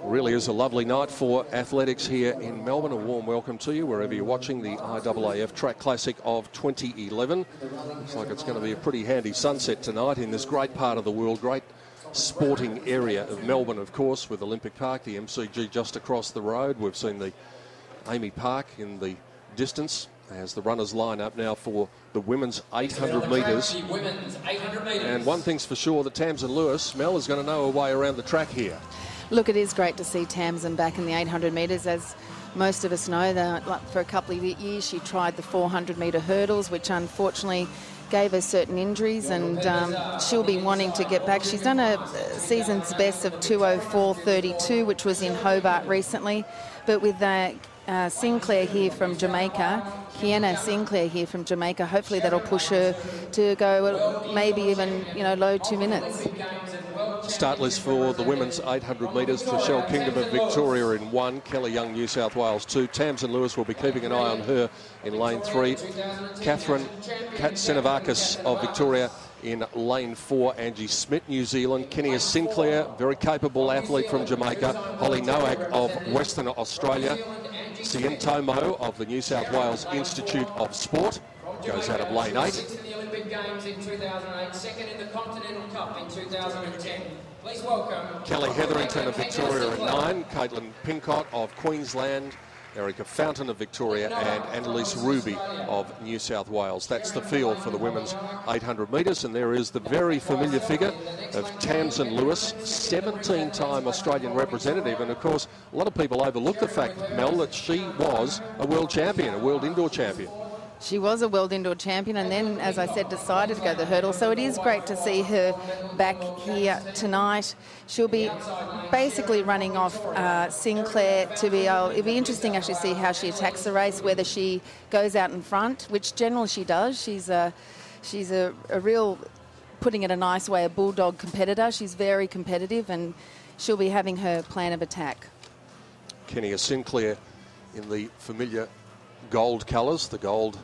Really is a lovely night for athletics here in Melbourne. A warm welcome to you wherever you're watching the IAAF Track Classic of 2011. Looks like it's going to be a pretty handy sunset tonight in this great part of the world, great sporting area of Melbourne, of course, with Olympic Park, the MCG just across the road. We've seen the Amy Park in the distance as the runners line up now for the women's 800 metres. And one thing's for sure, that Tamsyn Lewis, Mel, is going to know her way around the track here. Look, it is great to see Tamsyn back in the 800 metres. As most of us know, that for a couple of years she tried the 400-metre hurdles, which unfortunately gave her certain injuries, and she'll be wanting to get back. She's done a season's best of 2:04.32, which was in Hobart recently, but with Sinclair here from Jamaica, Kenia Sinclair here from Jamaica, hopefully that'll push her to go maybe even, low 2 minutes. Start list for the women's 800 metres. Michelle Kingdom of Victoria in 1, Kelly Young, New South Wales 2. Tamsyn Lewis will be keeping an eye on her in lane 3. Katherine Katsanevakis of Victoria in lane 4. Angie Smith, New Zealand. Kenia Sinclair, very capable athlete from Jamaica. Holly Noack of Western Australia. Sien Tomo of the New South Wales Institute of Sport goes out of lane 8. Games in 2008, second in the Continental Cup in 2010. Please welcome Kelly Hetherington of Victoria at 9, Caitlin Pincott of Queensland, Erica Fountain of Victoria, and Annalise Ruby of New South Wales. That's the field for the women's 800 metres, and there is the very familiar figure of Tamsyn Lewis, 17-time Australian representative, and of course a lot of people overlook the fact, Mel, that she was a world champion, a world indoor champion. She was a world indoor champion, and then, as I said, decided to go the hurdle. So it is great to see her back here tonight. She'll be basically running off Sinclair to be able... It'll be interesting actually to see how she attacks the race, whether she goes out in front, which generally she does. She's a real, putting it a nice way, a bulldog competitor. She's very competitive, and she'll be having her plan of attack. Kenia Sinclair in the familiar gold colours, the gold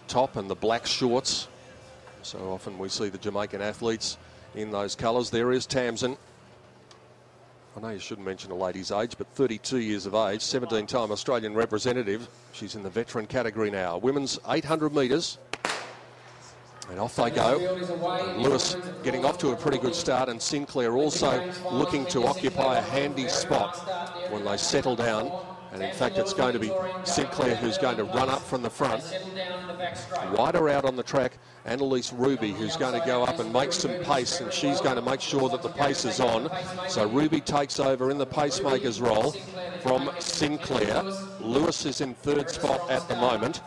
top and the black shorts. So often we see the Jamaican athletes in those colours. There is Tamsyn. I know you shouldn't mention a lady's age, but 32 years of age, 17-time Australian representative. She's in the veteran category now. Women's 800 metres. And off they go. Lewis getting off to a pretty good start, and Sinclair also looking to occupy a handy spot when they settle down. And in fact, it's going to be Sinclair who's going to run up from the front. Wider out on the track, Annalise Ruby, who's going to go up and make some pace, and she's going to make sure that the pace is on. So Ruby takes over in the pacemaker's role from Sinclair. Lewis is in third spot at the moment.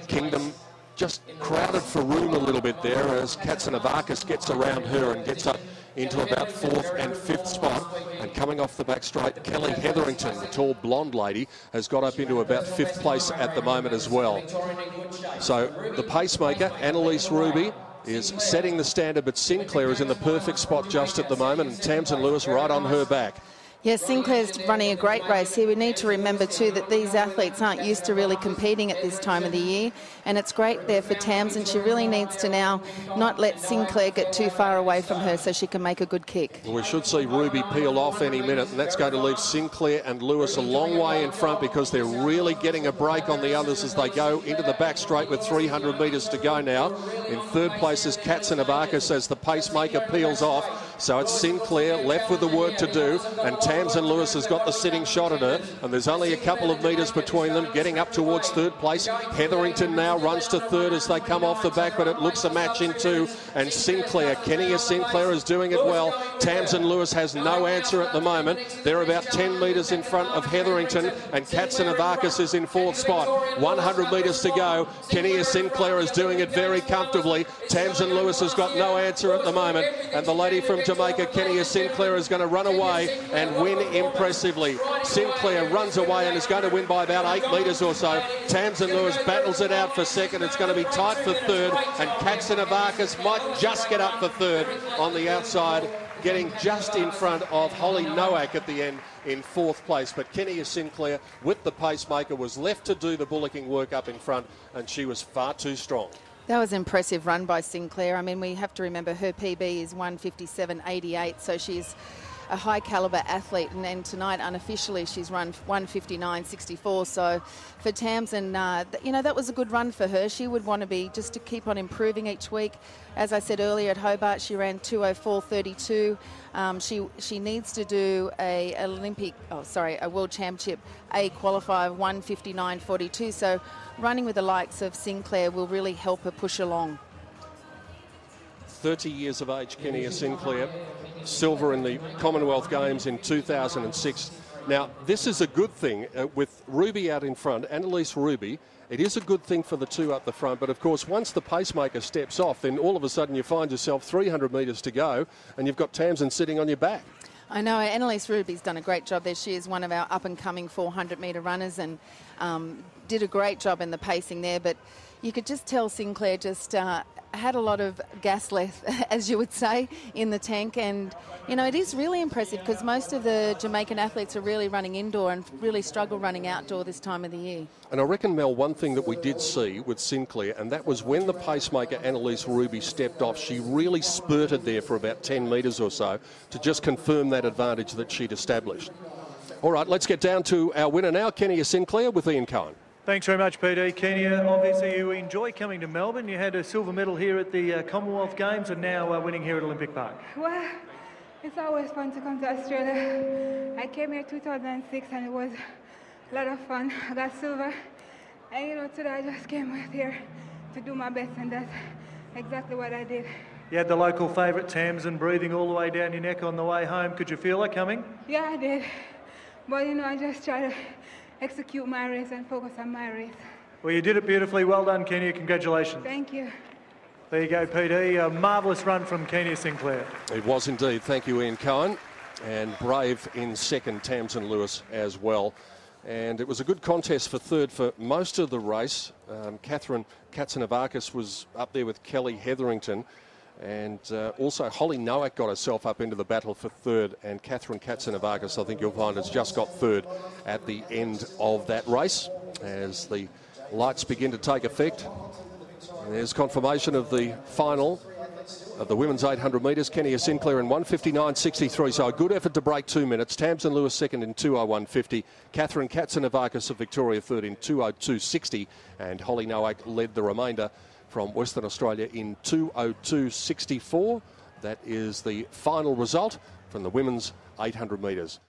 Kingdom just crowded for room a little bit there as Katsanevakis gets around her and gets up into about 4th and 5th spot. And coming off the back straight, Kelly Hetherington, the tall blonde lady, has got up into about 5th place at the moment as well. So the pacemaker, Annalise Ruby, is setting the standard, but Sinclair is in the perfect spot just at the moment, and Tamsyn Lewis right on her back. Yes, Sinclair's running a great race here. We need to remember too that these athletes aren't used to really competing at this time of the year, and it's great there for Tamsyn. She really needs to now not let Sinclair get too far away from her so she can make a good kick. Well, we should see Ruby peel off any minute, and that's going to leave Sinclair and Lewis a long way in front, because they're really getting a break on the others as they go into the back straight with 300 metres to go now. In third place is Katsanevakis as the pacemaker peels off. So it's Sinclair left with the work to do, and Tamsyn Lewis has got the sitting shot at her, and there's only a couple of metres between them, getting up towards third place. Hetherington now runs to third as they come off the back, but it looks a match in 2, and Sinclair, Kenia Sinclair is doing it well. Tamsyn Lewis has no answer at the moment. They're about 10 metres in front of Hetherington, and Katsanevakis is in 4th spot. 100 metres to go. Kenia Sinclair is doing it very comfortably. Tamsyn Lewis has got no answer at the moment, and the lady from Jamaica, Kenia Sinclair, is going to run away and win impressively. Sinclair runs away and is going to win by about 8 metres or so. Tamsyn Lewis battles it out for second. It's going to be tight for third, and Katsanevakis might just get up for third on the outside, getting just in front of Holly Noack at the end in 4th place. But Kenia Sinclair, with the pacemaker, was left to do the bullocking work up in front, and she was far too strong. That was an impressive run by Sinclair. I mean, we have to remember her PB is 1:57.88, so she's a high caliber athlete, and then tonight unofficially she's run 1:59.64. So for Tamsyn, that was a good run for her. She would want to be just to keep on improving each week. As I said earlier, at Hobart she ran 2:04.32. She needs to do a World Championship A qualifier of 1:59.42. So running with the likes of Sinclair will really help her push along. 30 years of age, Kenia Sinclair, silver in the Commonwealth Games in 2006. Now, this is a good thing with Ruby out in front, Annalise Ruby. It is a good thing for the two up the front, but of course, once the pacemaker steps off, then all of a sudden you find yourself 300 metres to go, and you've got Tamsyn sitting on your back. I know, Annalise Ruby's done a great job there. She is one of our up-and-coming 400-metre runners and did a great job in the pacing there, but you could just tell Sinclair just had a lot of gas left, as you would say, in the tank. And, it is really impressive because most of the Jamaican athletes are really running indoor and really struggle running outdoor this time of the year. And I reckon, Mel, one thing that we did see with Sinclair, and that was when the pacemaker Annalise Ruby stepped off, she really spurted there for about 10 metres or so to just confirm that advantage that she'd established. All right, let's get down to our winner now, Kenia Sinclair with Ian Cohen. Thanks very much, PD. Kenia, obviously you enjoy coming to Melbourne. You had a silver medal here at the Commonwealth Games and now winning here at Olympic Park. Well, it's always fun to come to Australia. I came here 2006 and it was a lot of fun. I got silver. And today I just came here to do my best, and that's exactly what I did. You had the local favourite Tamsyn breathing all the way down your neck on the way home. Could you feel her coming? Yeah, I did. But, I just try to execute my race and focus on my race. Well, you did it beautifully. Well done, Kenia. Congratulations. Thank you. There you go, PD. A marvellous run from Kenia Sinclair. It was indeed. Thank you, Ian Cohen. And brave in second, Tamsyn Lewis as well. And it was a good contest for third for most of the race. Katherine Katsanevakis was up there with Kelly Hetherington. And also Holly Noack got herself up into the battle for third, and Katherine Katsanevakis, I think you'll find, has just got third at the end of that race as the lights begin to take effect. And there's confirmation of the final of the women's 800 metres. Kenia Sinclair in 1:59.63, so a good effort to break 2 minutes. Tamsyn Lewis second in 2:01.50. Katherine Katsanevakis of Victoria third in 2:02.60, and Holly Noack led the remainder from Western Australia in 2:02.64. That is the final result from the women's 800 metres.